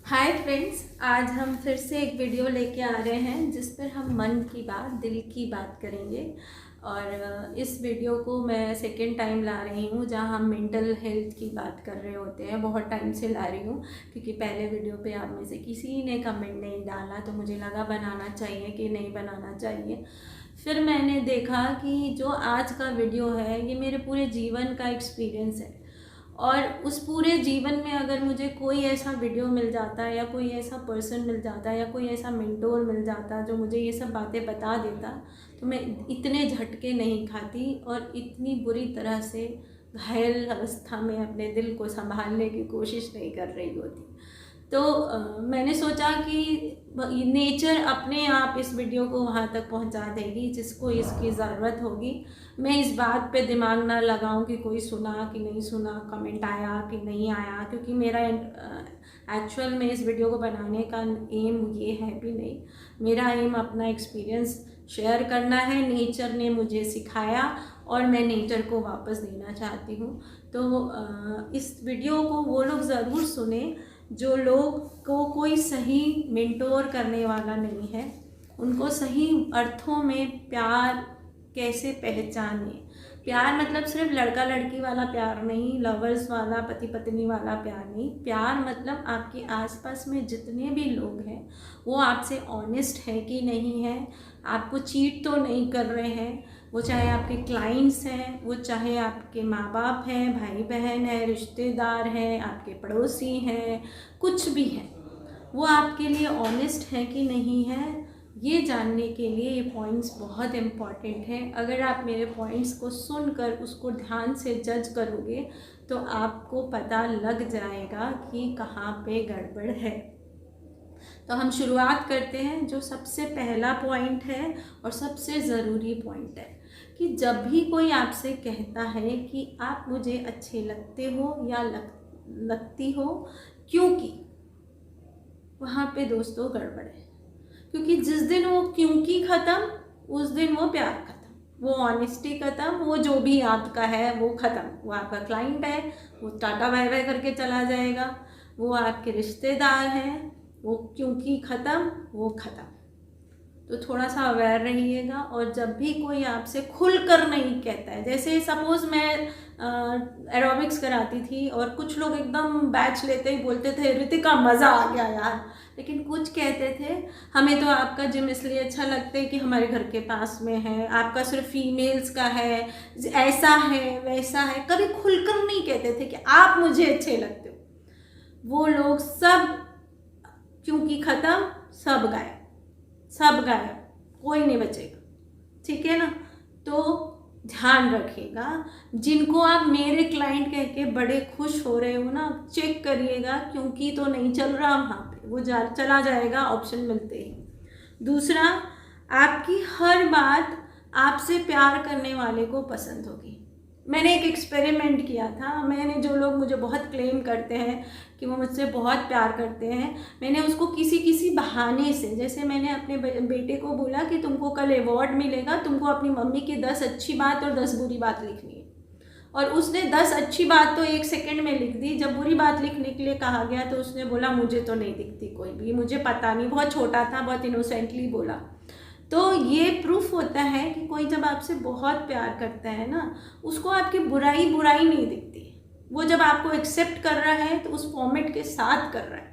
Hi friends, आज हम फिर से एक वीडियो लेके आ रहे हैं जिस पर हम मन की बात, दिल की बात करेंगे। और इस वीडियो को मैं सेकेंड टाइम ला रही हूँ जहाँ हम मेंटल हेल्थ की बात कर रहे होते हैं। बहुत टाइम से ला रही हूँ क्योंकि पहले वीडियो पे आप में से किसी ने कमेंट नहीं डाला, तो मुझे लगा बनाना चाहिए कि नहीं बनाना चाहिए। फिर मैंने देखा कि जो आज का वीडियो है ये मेरे पूरे जीवन का एक्सपीरियंस है, और उस पूरे जीवन में अगर मुझे कोई ऐसा वीडियो मिल जाता या कोई ऐसा पर्सन मिल जाता या कोई ऐसा मेंटोर मिल जाता जो मुझे ये सब बातें बता देता, तो मैं इतने झटके नहीं खाती और इतनी बुरी तरह से घायल अवस्था में अपने दिल को संभालने की कोशिश नहीं कर रही होती। तो मैंने सोचा कि नेचर अपने आप इस वीडियो को वहाँ तक पहुँचा देगी जिसको इसकी ज़रूरत होगी। मैं इस बात पे दिमाग ना लगाऊं कि कोई सुना कि नहीं सुना, कमेंट आया कि नहीं आया, क्योंकि मेरा एक्चुअल में इस वीडियो को बनाने का एम ये है भी नहीं। मेरा एम अपना एक्सपीरियंस शेयर करना है। नेचर ने मुझे सिखाया और मैं नेचर को वापस देना चाहती हूँ। तो इस वीडियो को वो लोग ज़रूर सुने जो लोग को कोई सही मेंटोर करने वाला नहीं है, उनको सही अर्थों में प्यार कैसे पहचाने। प्यार मतलब सिर्फ लड़का लड़की वाला प्यार नहीं, लवर्स वाला, पति पत्नी वाला प्यार नहीं। प्यार मतलब आपके आसपास में जितने भी लोग हैं वो आपसे ऑनेस्ट है कि नहीं है, आपको चीट तो नहीं कर रहे हैं। वो चाहे आपके क्लाइंट्स हैं, वो चाहे आपके माँ बाप हैं, भाई बहन हैं, रिश्तेदार हैं, आपके पड़ोसी हैं, कुछ भी हैं, वो आपके लिए ऑनेस्ट है कि नहीं है। ये जानने के लिए ये पॉइंट्स बहुत इम्पॉर्टेंट हैं। अगर आप मेरे पॉइंट्स को सुनकर उसको ध्यान से जज करोगे तो आपको पता लग जाएगा कि कहाँ पे गड़बड़ है। तो हम शुरुआत करते हैं। जो सबसे पहला पॉइंट है और सबसे ज़रूरी पॉइंट है कि जब भी कोई आपसे कहता है कि आप मुझे अच्छे लगते हो या लगती हो, क्योंकि वहाँ पे दोस्तों गड़बड़ है। क्योंकि जिस दिन वो क्योंकि ख़त्म, उस दिन वो प्यार ख़त्म, वो ऑनेस्टी ख़त्म, वो जो भी आपका है वो ख़त्म। वो आपका क्लाइंट है, वो टाटा बाय बाय करके चला जाएगा। वो आपके रिश्तेदार हैं, वो क्योंकि ख़त्म, वो ख़त्म। तो थोड़ा सा अवेयर रहिएगा। और जब भी कोई आपसे खुलकर नहीं कहता है, जैसे सपोज़ मैं एरोबिक्स कराती थी और कुछ लोग एकदम बैच लेते ही बोलते थे रितिका मज़ा आ गया यार, लेकिन कुछ कहते थे हमें तो आपका जिम इसलिए अच्छा लगता है कि हमारे घर के पास में है, आपका सिर्फ फीमेल्स का है, ऐसा है वैसा है। कभी खुलकर नहीं कहते थे कि आप मुझे अच्छे लगते हो। वो लोग सब क्योंकि ख़त्म, सब गायब, सब गायब, कोई नहीं बचेगा। ठीक है ना? तो ध्यान रखिएगा। जिनको आप मेरे क्लाइंट कह के बड़े खुश हो रहे हो ना, चेक करिएगा क्योंकि तो नहीं चल रहा वहाँ पे, वो चला जाएगा ऑप्शन मिलते ही। दूसरा, आपकी हर बात आपसे प्यार करने वाले को पसंद होगी। मैंने एक एक्सपेरिमेंट किया था। मैंने, जो लोग मुझे बहुत क्लेम करते हैं कि वो मुझसे बहुत प्यार करते हैं, मैंने उसको किसी बहाने से, जैसे मैंने अपने बेटे को बोला कि तुमको कल अवार्ड मिलेगा, तुमको अपनी मम्मी की 10 अच्छी बात और 10 बुरी बात लिखनी है। और उसने 10 अच्छी बात तो 1 सेकंड में लिख दी। जब बुरी बात लिखने के लिए कहा गया तो उसने बोला मुझे तो नहीं दिखती कोई भी, मुझे पता नहीं। बहुत छोटा था, बहुत इनोसेंटली बोला। तो ये प्रूफ होता है कि कोई जब आपसे बहुत प्यार करता है ना, उसको आपकी बुराई नहीं दिखती। वो जब आपको एक्सेप्ट कर रहा है तो उस फॉर्मेट के साथ कर रहा है।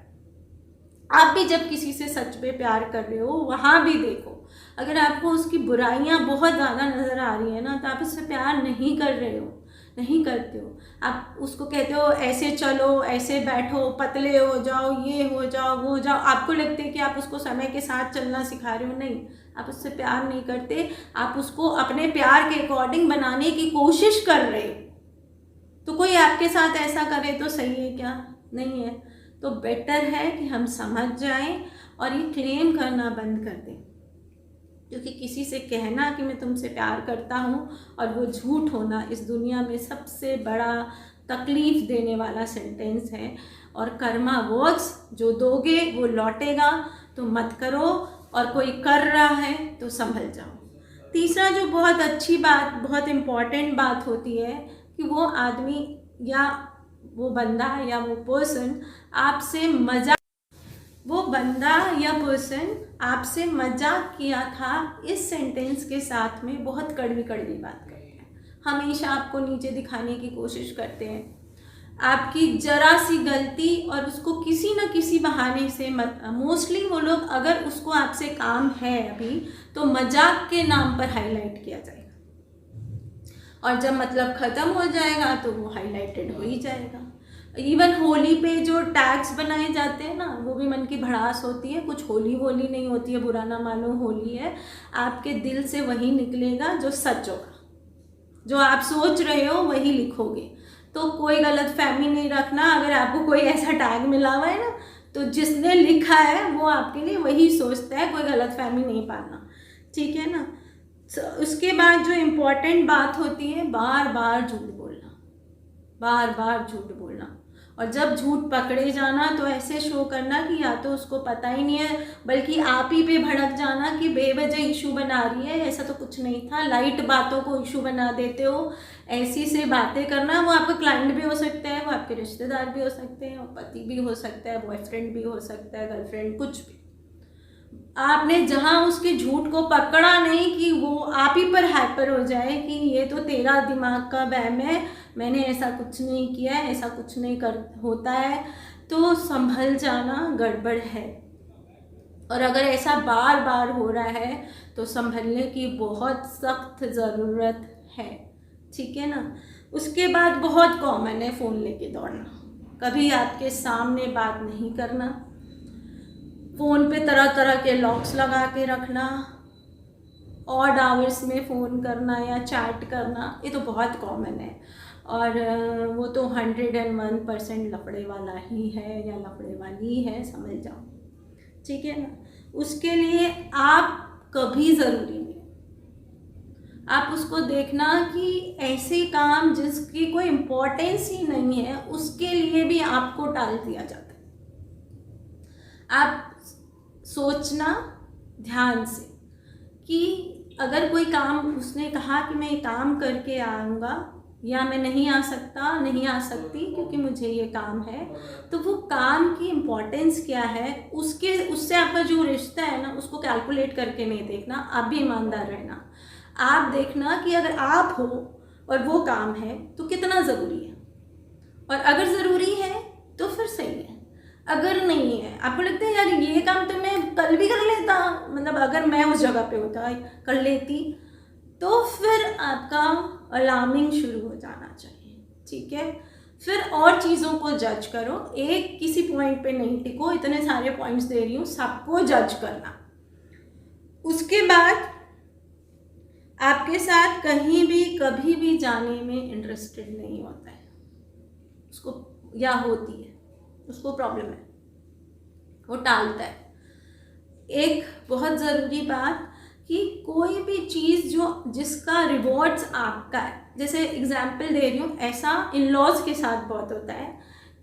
आप भी जब किसी से सच में प्यार कर रहे हो, वहाँ भी देखो, अगर आपको उसकी बुराइयाँ बहुत ज़्यादा नज़र आ रही है ना, तो आप उससे प्यार नहीं कर रहे हो, नहीं करते हो। आप उसको कहते हो ऐसे चलो, ऐसे बैठो, पतले हो जाओ, ये हो जाओ, वो हो जाओ। आपको लगता है कि आप उसको समय के साथ चलना सिखा रहे हो। नहीं, आप उससे प्यार नहीं करते, आप उसको अपने प्यार के अकॉर्डिंग बनाने की कोशिश कर रहे हो। तो कोई आपके साथ ऐसा करे तो सही है क्या? नहीं है। तो बेटर है कि हम समझ जाएं और ये क्लेम करना बंद कर दें। क्योंकि किसी से कहना कि मैं तुमसे प्यार करता हूँ और वो झूठ होना इस दुनिया में सबसे बड़ा तकलीफ़ देने वाला सेंटेंस है। और कर्मा वर्क्स, जो दोगे वो लौटेगा। तो मत करो, और कोई कर रहा है तो संभल जाओ। तीसरा, जो बहुत अच्छी बात, बहुत इम्पॉर्टेंट बात होती है कि वो आदमी या वो बंदा या वो पर्सन आपसे मजाक वो बंदा या पर्सन आपसे मजाक किया था इस सेंटेंस के साथ में बहुत कड़वी कड़वी बात करते हैं, हमेशा आपको नीचे दिखाने की कोशिश करते हैं, आपकी जरा सी गलती और उसको किसी न किसी बहाने से मोस्टली वो लोग, अगर उसको आपसे काम है अभी तो मजाक के नाम पर हाईलाइट किया जाएगा, और जब मतलब ख़त्म हो जाएगा तो वो हाईलाइटेड हो ही जाएगा। इवन होली पे जो टैग्स बनाए जाते हैं ना, वो भी मन की भड़ास होती है, कुछ होली वोली नहीं होती है, बुरा ना मानो, होली है। आपके दिल से वही निकलेगा जो सच होगा, जो आप सोच रहे हो वही लिखोगे। तो कोई गलत फहमी नहीं रखना, अगर आपको कोई ऐसा टैग मिला हुआ है ना, तो जिसने लिखा है वो आपके लिए वही सोचता है, कोई गलत फहमी नहीं पालना, ठीक है ना। उसके बाद जो इम्पोर्टेंट बात होती है, बार बार झूठ बोलना, बार बार झूठ बोलना। और जब झूठ पकड़े जाना तो ऐसे शो करना कि या तो उसको पता ही नहीं है, बल्कि आप ही पे भड़क जाना कि बेवजह इशू बना रही है, ऐसा तो कुछ नहीं था, लाइट बातों को इशू बना देते हो, ऐसी से बातें करना। वो आपका क्लाइंट भी हो सकता है, वो आपके रिश्तेदार भी हो सकते हैं, पति भी हो सकता है, बॉयफ्रेंड भी हो सकता है, गर्लफ्रेंड, कुछ भी। आपने जहाँ उसके झूठ को पकड़ा नहीं कि वो आप ही पर हाइपर हो जाए कि ये तो तेरा दिमाग का वहम है, मैंने ऐसा कुछ नहीं किया है, ऐसा कुछ नहीं कर होता है, तो संभल जाना, गड़बड़ है। और अगर ऐसा बार बार हो रहा है तो संभलने की बहुत सख्त ज़रूरत है, ठीक है ना। उसके बाद बहुत कॉमन है फ़ोन लेके दौड़ना, कभी आपके सामने बात नहीं करना, फ़ोन पे तरह तरह के लॉक्स लगा के रखना, ऑड आवर्स में फ़ोन करना या चैट करना, ये तो बहुत कॉमन है। और वो तो 101% लफड़े वाला ही है या लफड़े वाली है, समझ जाओ, ठीक है ना। उसके लिए आप कभी ज़रूरी नहीं, आप उसको देखना कि ऐसे काम जिसकी कोई इम्पोर्टेंस ही नहीं है उसके लिए भी आपको टाल दिया जाता है। आप सोचना ध्यान से कि अगर कोई काम उसने कहा कि मैं ये काम करके आऊँगा या मैं नहीं आ सकता, नहीं आ सकती क्योंकि मुझे ये काम है, तो वो काम की इम्पोर्टेंस क्या है, उससे आपका जो रिश्ता है ना, उसको कैलकुलेट करके नहीं देखना। आप भी ईमानदार रहना, आप देखना कि अगर आप हो और वो काम है तो कितना ज़रूरी है, और अगर ज़रूरी है तो फिर सही है, अगर नहीं है, आपको लगता है यार ये काम तो मैं कल भी कर लेता, मतलब अगर मैं उस जगह पे होता कर लेती, तो फिर आपका अलार्मिंग शुरू हो जाना चाहिए, ठीक है। फिर और चीज़ों को जज करो, एक किसी पॉइंट पे नहीं टिको, इतने सारे पॉइंट्स दे रही हूँ, सबको जज करना। उसके बाद आपके साथ कहीं भी कभी भी जाने में इंटरेस्टेड नहीं होता है उसको, या होती है उसको प्रॉब्लम है, वो टालता है। एक बहुत ज़रूरी बात कि कोई भी चीज़ जिसका रिवॉर्ड्स आपका है, जैसे एग्जाम्पल दे रही हूँ, ऐसा इन लॉज के साथ बहुत होता है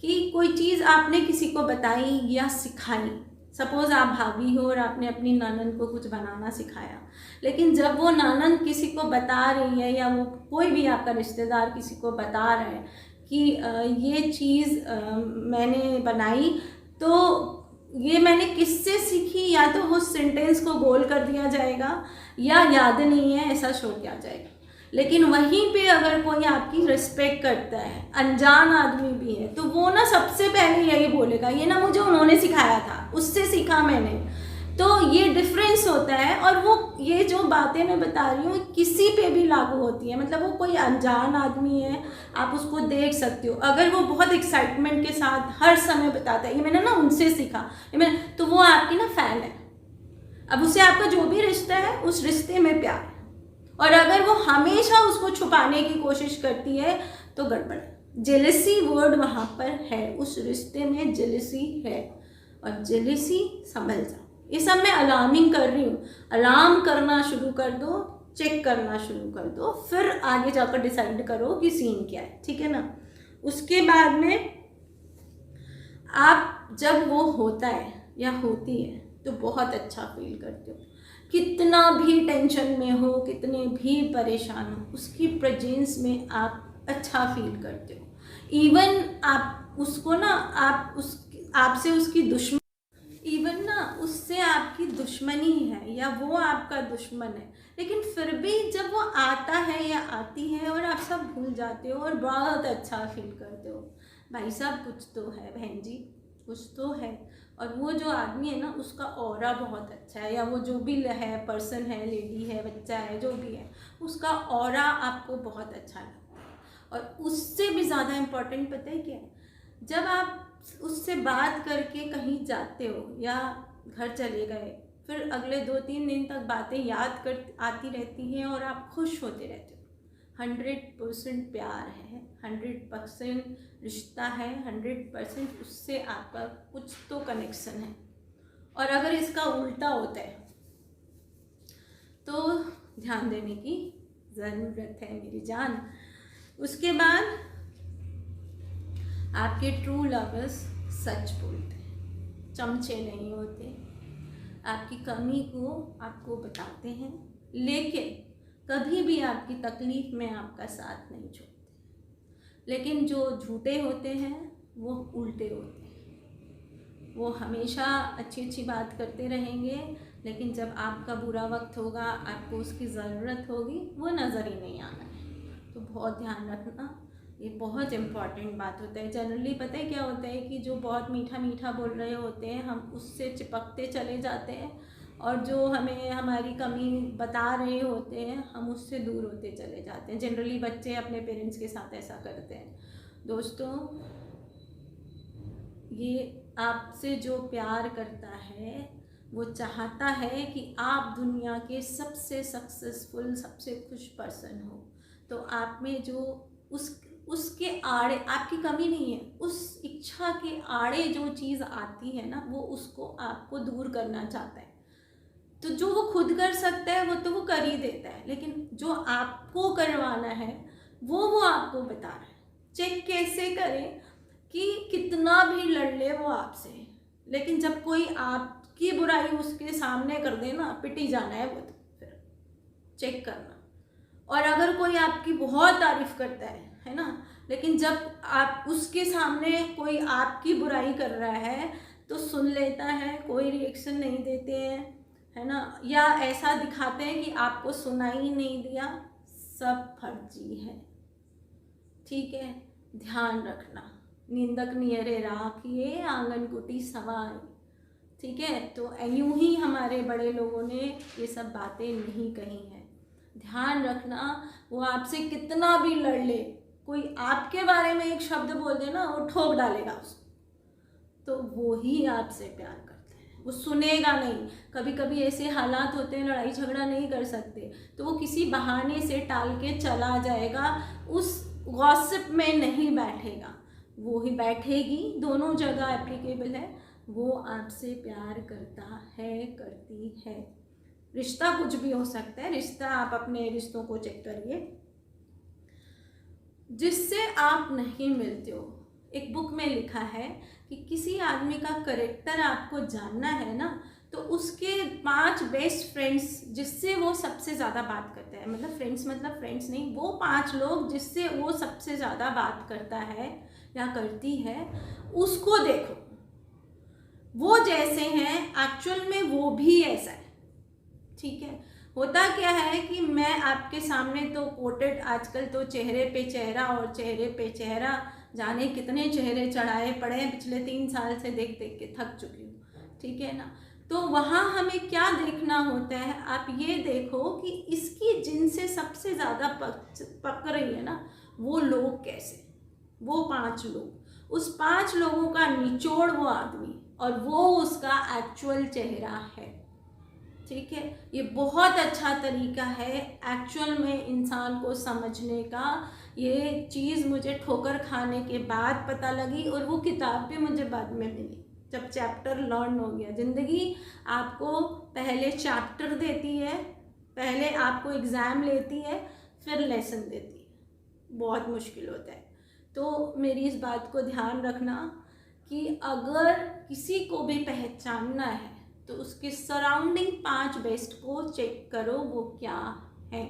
कि कोई चीज़ आपने किसी को बताई या सिखाई, सपोज़ आप भाभी हो और आपने अपनी ननद को कुछ बनाना सिखाया, लेकिन जब वो ननद किसी को बता रही है या वो कोई भी आपका रिश्तेदार किसी को बता रहा है कि ये चीज़ मैंने बनाई, तो ये मैंने किससे सीखी, या तो उस सेंटेंस को गोल कर दिया जाएगा या याद नहीं है ऐसा शो किया जाएगा। लेकिन वहीं पे अगर कोई आपकी रिस्पेक्ट करता है, अनजान आदमी भी है, तो वो ना सबसे पहले यही बोलेगा, ये ना मुझे उन्होंने सिखाया था, उससे सीखा मैंने। तो ये डिफरेंस होता है, और वो ये जो बातें मैं बता रही हूँ किसी पे भी लागू होती है, मतलब वो कोई अनजान आदमी है, आप उसको देख सकते हो, अगर वो बहुत एक्साइटमेंट के साथ हर समय बताता है ये मैंने ना उनसे सीखा, ये मैंने, तो वो आपकी ना फ़ैन है। अब उससे आपका जो भी रिश्ता है उस रिश्ते में प्यार है, और अगर वो हमेशा उसको छुपाने की कोशिश करती है तो गड़बड़ है। जेलसी वर्ड वहाँ पर है, उस रिश्ते में जेलसी है, और जेलसी संभल जाओ। ये सब मैं अलार्मिंग कर रही हूँ, अलार्म करना शुरू कर दो, चेक करना शुरू कर दो, फिर आगे जाकर डिसाइड करो कि सीन क्या है, ठीक है ना। उसके बाद में आप जब वो होता है या होती है तो बहुत अच्छा फील करते हो, कितना भी टेंशन में हो, कितने भी परेशान हो, उसकी प्रेजेंस में आप अच्छा फील करते हो। इवन आप उसको ना, आपसे उसकी दुश्मन, दुश्मनी है या वो आपका दुश्मन है, लेकिन फिर भी जब वो आता है या आती है और आप सब भूल जाते हो और बहुत अच्छा फील करते हो, भाई साहब कुछ तो है बहन जी, कुछ तो है। और वो जो आदमी है ना, उसका ऑरा बहुत अच्छा है, या वो जो भी है, पर्सन है, लेडी है, बच्चा है, जो भी है, उसका ऑरा आपको बहुत अच्छा लगता है। और उससे भी ज़्यादा इम्पोर्टेंट पता है क्या है, जब आप उससे बात करके कहीं जाते हो या घर चले गए, फिर अगले 2-3 दिन तक बातें याद कर आती रहती हैं और आप खुश होते रहते हो। 100% प्यार है, 100% रिश्ता है, 100% उससे आपका कुछ तो कनेक्शन है। और अगर इसका उल्टा होता है तो ध्यान देने की ज़रूरत है मेरी जान। उसके बाद आपके ट्रू लवर्स सच बोलते हैं, चमचे नहीं होते, आपकी कमी को आपको बताते हैं, लेकिन कभी भी आपकी तकलीफ़ में आपका साथ नहीं छोड़ते। लेकिन जो झूठे होते हैं वो उल्टे होते हैं, वो हमेशा अच्छी अच्छी बात करते रहेंगे, लेकिन जब आपका बुरा वक्त होगा, आपको उसकी ज़रूरत होगी, वो नज़र ही नहीं आना है। तो बहुत ध्यान रखना, ये बहुत इम्पॉर्टेंट बात होता है। जनरली पता है क्या होता है कि जो बहुत मीठा मीठा बोल रहे होते हैं, हम उससे चिपकते चले जाते हैं, और जो हमें हमारी कमी बता रहे होते हैं, हम उससे दूर होते चले जाते हैं। जनरली बच्चे अपने पेरेंट्स के साथ ऐसा करते हैं। दोस्तों, ये आपसे जो प्यार करता है वो चाहता है कि आप दुनिया के सबसे सक्सेसफुल, सबसे खुश पर्सन हो। तो आप में जो उसके आड़े आपकी कमी नहीं है, उस इच्छा के आड़े जो चीज़ आती है ना, वो उसको आपको दूर करना चाहता है। तो जो वो खुद कर सकता है वो तो वो कर ही देता है, लेकिन जो आपको करवाना है वो आपको बता रहा है। चेक कैसे करें कि कितना भी लड़ ले वो आपसे, लेकिन जब कोई आपकी बुराई उसके सामने कर दे ना, पिट ही जाना है वो। तो फिर चेक करना। और अगर कोई आपकी बहुत तारीफ करता है ना, लेकिन जब आप उसके सामने कोई आपकी बुराई कर रहा है तो सुन लेता है, कोई रिएक्शन नहीं देते हैं, है ना, या ऐसा दिखाते हैं कि आपको सुनाई ही नहीं दिया, सब फर्जी है। ठीक है, ध्यान रखना। निंदक नियरे राखिए, आंगन कुटी सवाई। ठीक है, तो यूं ही हमारे बड़े लोगों ने ये सब बातें नहीं कही हैं। ध्यान रखना, वो आपसे कितना भी लड़ ले, कोई आपके बारे में एक शब्द बोल दे ना, वो ठोक डालेगा उसको, तो वो ही आपसे प्यार करते हैं, वो सुनेगा नहीं। कभी कभी ऐसे हालात होते हैं, लड़ाई झगड़ा नहीं कर सकते, तो वो किसी बहाने से टाल के चला जाएगा, उस गॉसिप में नहीं बैठेगा, वो ही बैठेगी, दोनों जगह एप्लीकेबल है। वो आपसे प्यार करता है, करती है। रिश्ता कुछ भी हो सकता है, रिश्ता आप अपने रिश्तों को चेक करिए जिससे आप नहीं मिलते हो। एक बुक में लिखा है कि किसी आदमी का करेक्टर आपको जानना है ना, तो उसके 5 बेस्ट फ्रेंड्स जिससे वो सबसे ज़्यादा बात करता है, मतलब फ्रेंड्स नहीं, वो 5 लोग जिससे वो सबसे ज़्यादा बात करता है या करती है, उसको देखो। वो जैसे हैं एक्चुअल में वो भी ऐसा है। ठीक है, होता क्या है कि मैं आपके सामने तो कोटेड, आजकल तो चेहरे पे चेहरा और चेहरे पे चेहरा, जाने कितने चेहरे चढ़ाए पड़े हैं, पिछले 3 साल से देख देख के थक चुकी हूँ। ठीक है ना, तो वहाँ हमें क्या देखना होता है, आप ये देखो कि इसकी जिनसे सबसे ज़्यादा पक रही है ना, वो लोग कैसे, वो 5 लोग, उस 5 लोगों का निचोड़ वो आदमी, और वो उसका एक्चुअल चेहरा है। ठीक है, ये बहुत अच्छा तरीका है एक्चुअल में इंसान को समझने का। ये चीज़ मुझे ठोकर खाने के बाद पता लगी, और वो किताब भी मुझे बाद में मिली जब चैप्टर लर्न हो गया। ज़िंदगी आपको पहले चैप्टर देती है, पहले आपको एग्ज़ाम लेती है, फिर लेसन देती है। बहुत मुश्किल होता है। तो मेरी इस बात को ध्यान रखना कि अगर किसी को भी पहचानना है तो उसके सराउंडिंग 5 बेस्ट को चेक करो, वो क्या है।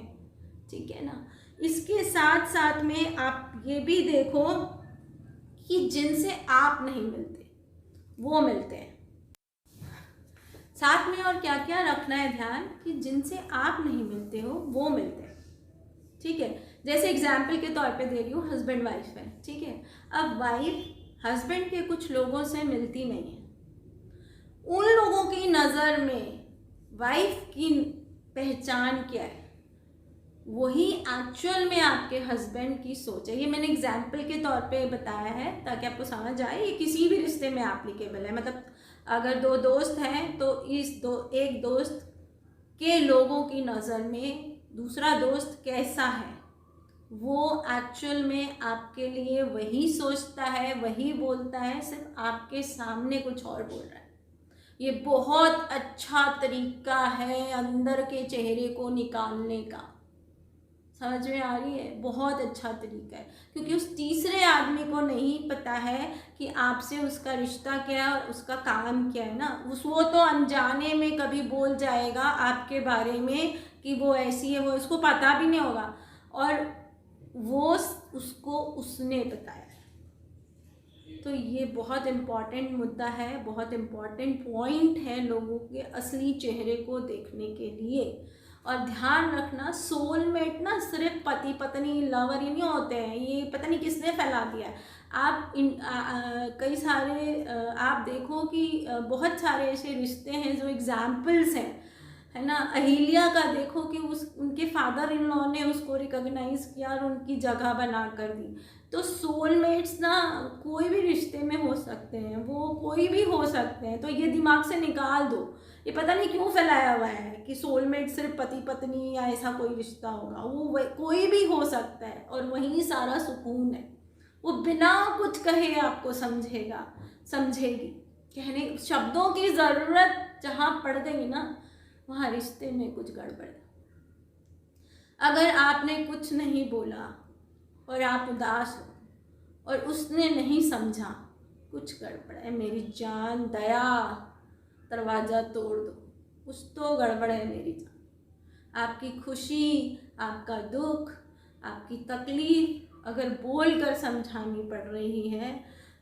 ठीक है ना, इसके साथ साथ में आप ये भी देखो कि जिनसे आप नहीं मिलते वो मिलते हैं। साथ में और क्या क्या रखना है ध्यान, कि जिनसे आप नहीं मिलते हो वो मिलते हैं, ठीक है। जैसे एग्जाम्पल के तौर पे दे रही हूँ, हस्बैंड वाइफ है, ठीक है। अब वाइफ हस्बैंड के कुछ लोगों से मिलती नहीं है, उन लोगों की नज़र में वाइफ की पहचान क्या है, वही एक्चुअल में आपके हस्बैंड की सोच है। ये मैंने एग्जाम्पल के तौर पे बताया है ताकि आपको समझ आए, ये किसी भी रिश्ते में एप्लीकेबल है। मतलब अगर दो दोस्त हैं तो एक दोस्त के लोगों की नज़र में दूसरा दोस्त कैसा है, वो एक्चुअल में आपके लिए वही सोचता है, वही बोलता है, सिर्फ आपके सामने कुछ और बोल रहा है। ये बहुत अच्छा तरीका है अंदर के चेहरे को निकालने का, समझ में आ रही है? बहुत अच्छा तरीका है, क्योंकि उस तीसरे आदमी को नहीं पता है कि आपसे उसका रिश्ता क्या है और उसका काम क्या है ना। वो तो अनजाने में कभी बोल जाएगा आपके बारे में कि वो ऐसी है, वो उसको पता भी नहीं होगा, और वो उसको उसने बताया। तो ये बहुत इम्पॉर्टेंट मुद्दा है, बहुत इम्पॉर्टेंट पॉइंट है लोगों के असली चेहरे को देखने के लिए। और ध्यान रखना, सोलमेट ना सिर्फ पति पत्नी लवर ही नहीं होते हैं, ये पता नहीं किसने फैला दिया है। आप कई सारे आप देखो कि बहुत सारे ऐसे रिश्ते हैं जो एग्जाम्पल्स हैं, है ना। अहिल्या का देखो कि उनके फादर इन लॉ ने उसको रिकॉग्नाइज किया और उनकी जगह बना कर दी। तो सोलमेट्स ना कोई भी रिश्ते में हो सकते हैं, वो कोई भी हो सकते हैं, तो ये दिमाग से निकाल दो। ये पता नहीं क्यों फैलाया हुआ है कि सोलमेट सिर्फ पति पत्नी या ऐसा कोई रिश्ता होगा, वो कोई भी हो सकता है और वहीं सारा सुकून है। वो बिना कुछ कहे आपको समझेगा, समझेगी। कहने शब्दों की ज़रूरत जहाँ पड़ गई ना, वहाँ रिश्ते में कुछ गड़बड़ है। अगर आपने कुछ नहीं बोला और आप उदास हो और उसने नहीं समझा, कुछ गड़बड़ है मेरी जान, दया दरवाज़ा तोड़ दो, कुछ तो गड़बड़ है मेरी जान। आपकी खुशी, आपका दुख, आपकी तकलीफ अगर बोल कर समझानी पड़ रही है,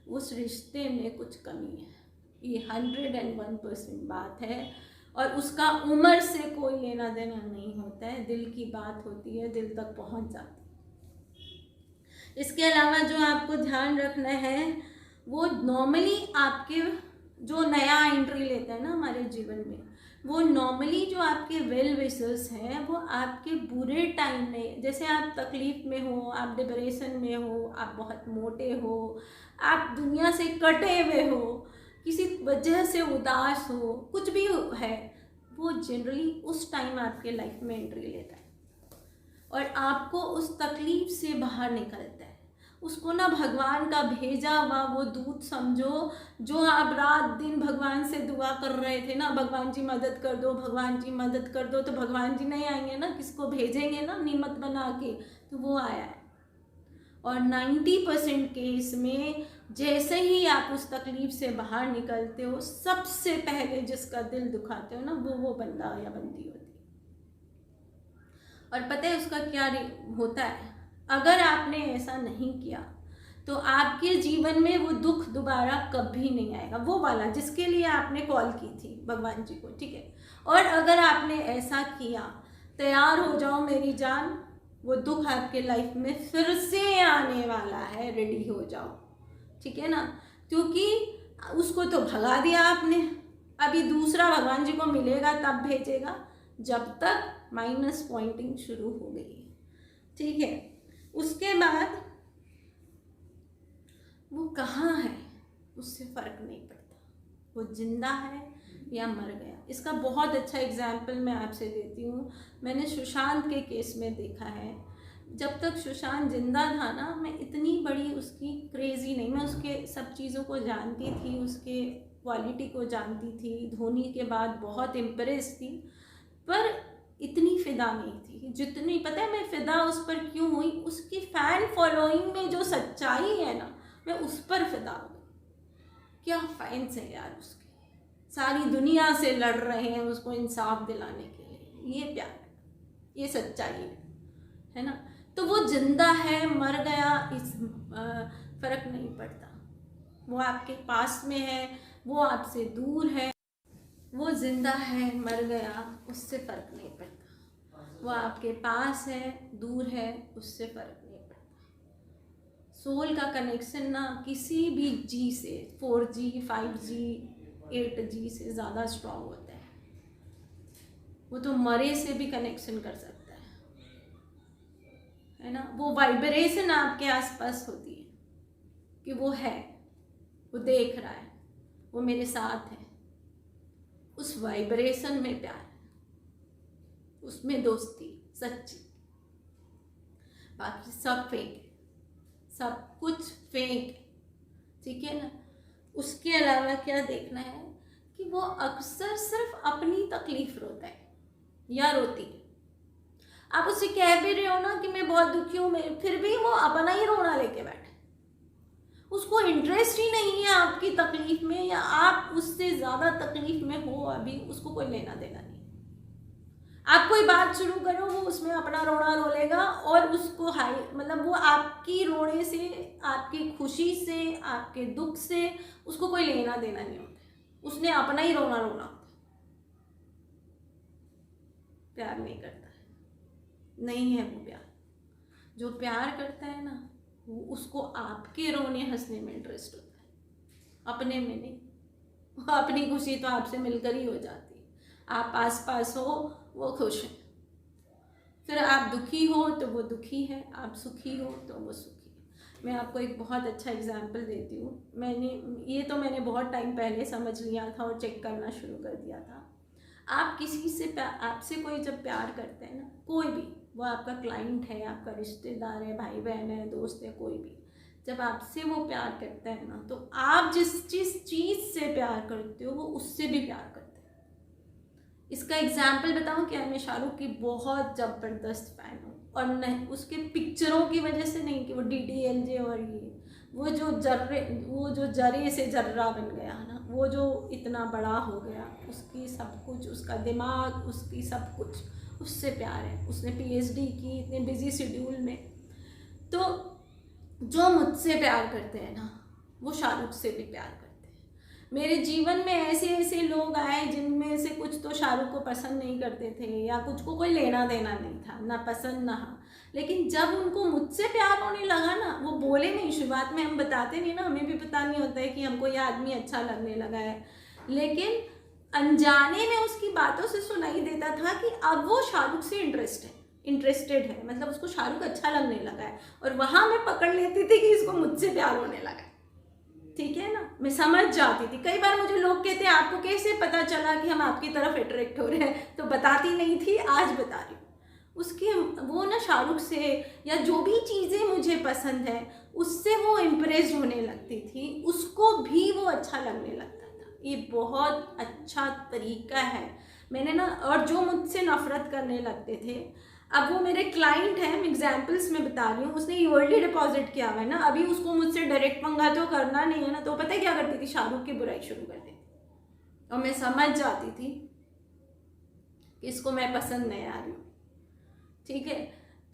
उस रिश्ते में कुछ कमी है। ये 101% बात है, और उसका उम्र से कोई लेना देना नहीं होता है, दिल की बात होती है, दिल तक पहुंच जाती है। इसके अलावा जो आपको ध्यान रखना है, वो नॉर्मली आपके जो नया एंट्री लेता है ना हमारे जीवन में, वो नॉर्मली जो आपके वेल विशर्स हैं, वो आपके बुरे टाइम में, जैसे आप तकलीफ़ में हो, आप डिप्रेशन में हो, आप बहुत मोटे हो, आप दुनिया से कटे हुए हो, किसी वजह से उदास हो, कुछ भी है, वो जनरली उस टाइम आपके लाइफ में एंट्री लेता है और आपको उस तकलीफ़ से बाहर निकलता है। उसको ना भगवान का भेजा हुआ वो दूत समझो, जो आप रात दिन भगवान से दुआ कर रहे थे ना, भगवान जी मदद कर दो, भगवान जी मदद कर दो, तो भगवान जी नहीं आएंगे ना, किसको भेजेंगे ना निमत बना के, तो वो आया है। और 90% केस में जैसे ही आप उस तकलीफ से बाहर निकलते हो, सबसे पहले जिसका दिल दुखाते हो ना, वो बंदा या बंदी होती है। और पता है उसका क्या होता है? अगर आपने ऐसा नहीं किया तो आपके जीवन में वो दुख दोबारा कभी नहीं आएगा, वो वाला जिसके लिए आपने कॉल की थी भगवान जी को, ठीक है। और अगर आपने ऐसा किया, तैयार हो जाओ मेरी जान, वो दुख आपके लाइफ में फिर से आने वाला है, रेडी हो जाओ, ठीक है ना। क्योंकि उसको तो भगा दिया आपने, अभी दूसरा भगवान जी को मिलेगा तब भेजेगा, जब तक माइनस पॉइंटिंग शुरू हो गई, ठीक है। उसके बाद वो कहाँ है उससे फ़र्क नहीं पड़ता, वो जिंदा है या मर गया। इसका बहुत अच्छा एग्जाम्पल मैं आपसे देती हूँ। मैंने सुशांत के केस में देखा है। जब तक सुशांत जिंदा था ना, मैं इतनी बड़ी उसकी क्रेज़ी नहीं, मैं उसके सब चीज़ों को जानती थी, उसके क्वालिटी को जानती थी, धोनी के बाद बहुत इम्प्रेस थी, पर इतनी फ़िदा नहीं थी जितनी, पता है मैं फ़िदा उस पर क्यों हुई? उसकी फ़ैन फॉलोइंग में जो सच्चाई है ना, मैं उस पर फ़िदा हो गई। क्या फैंस है यार उसके, सारी दुनिया से लड़ रहे हैं उसको इंसाफ दिलाने के लिए। ये प्यार है, ये सच्चाई है ना। तो वो जिंदा है, मर गया, इस फ़र्क नहीं पड़ता। वो आपके पास में है, वो आपसे दूर है, वो जिंदा है मर गया उससे फ़र्क नहीं पड़ता, वो आपके पास है दूर है उससे फ़र्क नहीं पड़ता। सोल का कनेक्शन ना किसी भी जी से 4G 5G 8G से ज़्यादा स्ट्रॉन्ग होता है। वो तो मरे से भी कनेक्शन कर सकता है ना। वो वाइब्रेशन आपके आसपास होती है कि वो है, वो देख रहा है, वो मेरे साथ है। उस वाइब्रेशन में प्यार है, उसमें दोस्ती सच्ची। बाकी सब फेक है, सब कुछ फेक है, ठीक है ना। उसके अलावा क्या देखना है कि वो अक्सर सिर्फ अपनी तकलीफ रोता है या रोती है। आप उससे कह भी रहे हो ना कि मैं बहुत दुखी हूँ, फिर भी वो अपना ही रोना लेके बैठे। उसको इंटरेस्ट ही नहीं है आपकी तकलीफ में, या आप उससे ज़्यादा तकलीफ में हो अभी, उसको कोई लेना देना नहीं। आप कोई बात शुरू करो वो उसमें अपना रोना रो लेगा, और उसको हाई मतलब वो आपकी रोने से, आपकी खुशी से, आपके दुख से उसको कोई लेना देना नहीं होता। उसने अपना ही रोना रोना होता। प्यार नहीं करता है, नहीं है वो प्यार। जो प्यार करता है ना, वो उसको आपके रोने हंसने में इंटरेस्ट होता है, अपने में नहीं। वो अपनी खुशी तो आपसे मिलकर ही हो जाती है। आप आस पास हो वो खुश है, फिर आप दुखी हो तो वो दुखी है, आप सुखी हो तो वो सुखी है। मैं आपको एक बहुत अच्छा एग्जाम्पल देती हूँ। मैंने बहुत टाइम पहले समझ लिया था और चेक करना शुरू कर दिया था। आप किसी से आपसे कोई जब प्यार करते हैं ना, कोई भी, वो आपका क्लाइंट है, आपका रिश्तेदार है, भाई बहन है, दोस्त है, कोई भी, जब आपसे वो प्यार करता है ना, तो आप जिस चीज़ से प्यार करते हो वो उससे भी प्यार करते हैं। इसका एग्जाम्पल बताऊं क्या, मैं शाहरुख की बहुत ज़बरदस्त फ़ैन हूँ, और नहीं उसके पिक्चरों की वजह से नहीं कि वो DDLJ और ये वो जो जरे से जर्रा बन गया ना, वो जो इतना बड़ा हो गया, उसकी सब कुछ, उसका दिमाग, उसकी सब कुछ, उससे प्यार है। उसने PhD की इतने बिजी शेड्यूल में। तो जो मुझसे प्यार करते हैं ना, वो शाहरुख से भी प्यार करते हैं। मेरे जीवन में ऐसे ऐसे लोग आए जिनमें से कुछ तो शाहरुख को पसंद नहीं करते थे, या कुछ को कोई लेना देना नहीं था, ना पसंद ना हाँ। लेकिन जब उनको मुझसे प्यार होने लगा ना, वो बोले नहीं, शुरुआत में हम बताते नहीं ना, हमें भी पता नहीं होता है कि हमको ये आदमी अच्छा लगने लगा है, लेकिन अनजाने में उसकी बातों से सुनाई देता था कि अब वो शाहरुख से इंटरेस्टेड है, मतलब उसको शाहरुख अच्छा लगने लगा है। और वहाँ मैं पकड़ लेती थी कि इसको मुझसे प्यार होने लगा है, ठीक है ना। मैं समझ जाती थी। कई बार मुझे लोग कहते हैं आपको कैसे पता चला कि हम आपकी तरफ अट्रैक्ट हो रहे हैं, तो बताती नहीं थी, आज बता रही हूँ। उसके वो ना शाहरुख से, या जो भी चीज़ें मुझे पसंद है उससे वो इम्प्रेस होने लगती थी, उसको भी वो अच्छा लगने लगता था। ये बहुत अच्छा तरीका है। मैंने ना, और जो मुझसे नफरत करने लगते थे, अब वो मेरे क्लाइंट हैं, मैं एग्जाम्पल्स में बता रही हूँ। उसने ईयरली डिपॉजिट किया हुआ है ना, अभी उसको मुझसे डायरेक्ट पंगा तो करना नहीं है ना, तो पता है क्या करती थी, शाहरुख की बुराई शुरू कर देती, और मैं समझ जाती थी कि इसको मैं पसंद नहीं आ रही हूँ, ठीक है।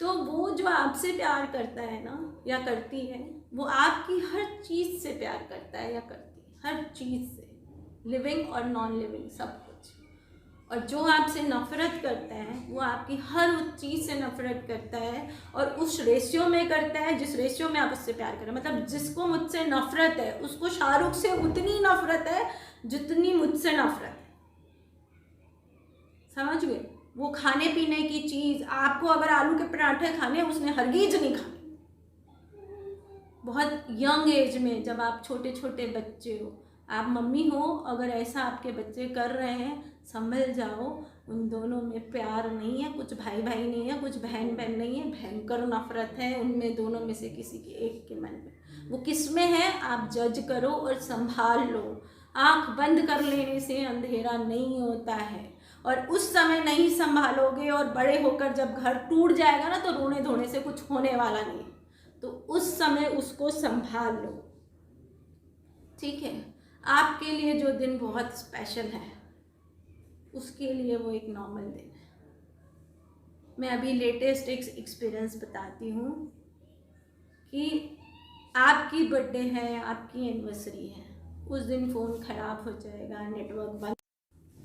तो वो जो आपसे प्यार करता है ना, या करती है, वो आपकी हर चीज़ से प्यार करता है या करती है, हर चीज़ से, लिविंग और नॉन लिविंग, सब कुछ। और जो आपसे नफरत करता है वो आपकी हर उस चीज़ से नफरत करता है, और उस रेशियो में करता है जिस रेशियो में आप उससे प्यार करें। मतलब जिसको मुझसे नफरत है उसको शाहरुख से उतनी नफरत है जितनी मुझसे नफरत है, समझ गए। वो खाने पीने की चीज़, आपको अगर आलू के पराठे खाने, उसने हरगिज नहीं खाने। बहुत यंग एज में, जब आप छोटे छोटे बच्चे हो, आप मम्मी हो, अगर ऐसा आपके बच्चे कर रहे हैं, संभल जाओ। उन दोनों में प्यार नहीं है, कुछ भाई भाई नहीं है, कुछ बहन बहन नहीं है, भयंकर नफरत है उनमें, दोनों में से किसी के एक के मन में। वो किस में है आप जज करो और संभाल लो। आँख बंद कर लेने से अंधेरा नहीं होता है, और उस समय नहीं संभालोगे और बड़े होकर जब घर टूट जाएगा ना, तो रोने धोने से कुछ होने वाला नहीं है। तो उस समय उसको संभाल लो, ठीक है। आपके लिए जो दिन बहुत स्पेशल है, उसके लिए वो एक नॉर्मल दिन है। मैं अभी लेटेस्ट एक एक्सपीरियंस बताती हूँ कि आपकी बर्थडे है, आपकी एनिवर्सरी है, उस दिन फ़ोन ख़राब हो जाएगा, नेटवर्क बंद,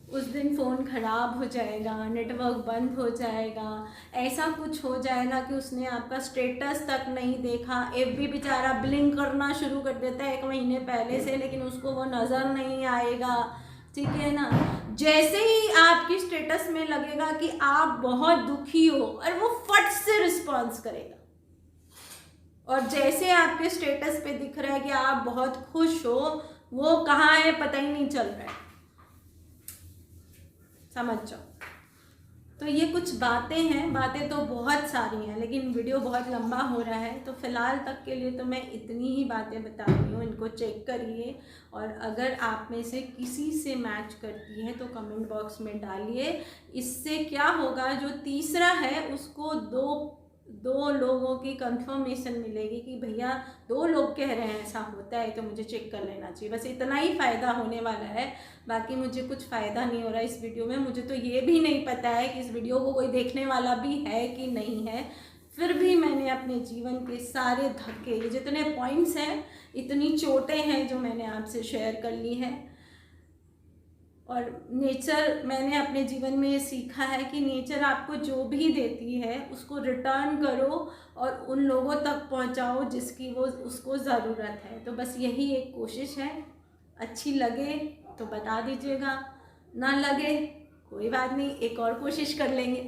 उस दिन फ़ोन ख़राब हो जाएगा, नेटवर्क बंद हो जाएगा, ऐसा कुछ हो जाएगा कि उसने आपका स्टेटस तक नहीं देखा। एफबी बेचारा ब्लिंक करना शुरू कर देता है 1 महीने पहले से, लेकिन उसको वो नज़र नहीं आएगा, ठीक है ना। जैसे ही आपकी स्टेटस में लगेगा कि आप बहुत दुखी हो, और वो फट से रिस्पॉन्स करेगा। और जैसे आपके स्टेटस पे दिख रहा है कि आप बहुत खुश हो, वो कहाँ है पता ही नहीं चल रहा है, समझ जाओ। तो ये कुछ बातें हैं, बातें तो बहुत सारी हैं, लेकिन वीडियो बहुत लंबा हो रहा है, तो फ़िलहाल तक के लिए तो मैं इतनी ही बातें बता रही हूँ। इनको चेक करिए, और अगर आप में से किसी से मैच करती है तो कमेंट बॉक्स में डालिए। इससे क्या होगा, जो तीसरा है उसको दो लोगों की कंफर्मेशन मिलेगी कि भैया 2 लोग कह रहे हैं ऐसा होता है, तो मुझे चेक कर लेना चाहिए। बस इतना ही फ़ायदा होने वाला है, बाकी मुझे कुछ फ़ायदा नहीं हो रहा है इस वीडियो में। मुझे तो ये भी नहीं पता है कि इस वीडियो को कोई देखने वाला भी है कि नहीं है। फिर भी मैंने अपने जीवन के सारे धक्के, ये जितने पॉइंट्स हैं, इतनी चोटें हैं जो मैंने आपसे शेयर कर ली हैं। और नेचर, मैंने अपने जीवन में ये सीखा है कि नेचर आपको जो भी देती है उसको रिटर्न करो और उन लोगों तक पहुंचाओ जिसकी वो उसको ज़रूरत है। तो बस यही एक कोशिश है। अच्छी लगे तो बता दीजिएगा, ना लगे कोई बात नहीं, एक और कोशिश कर लेंगे।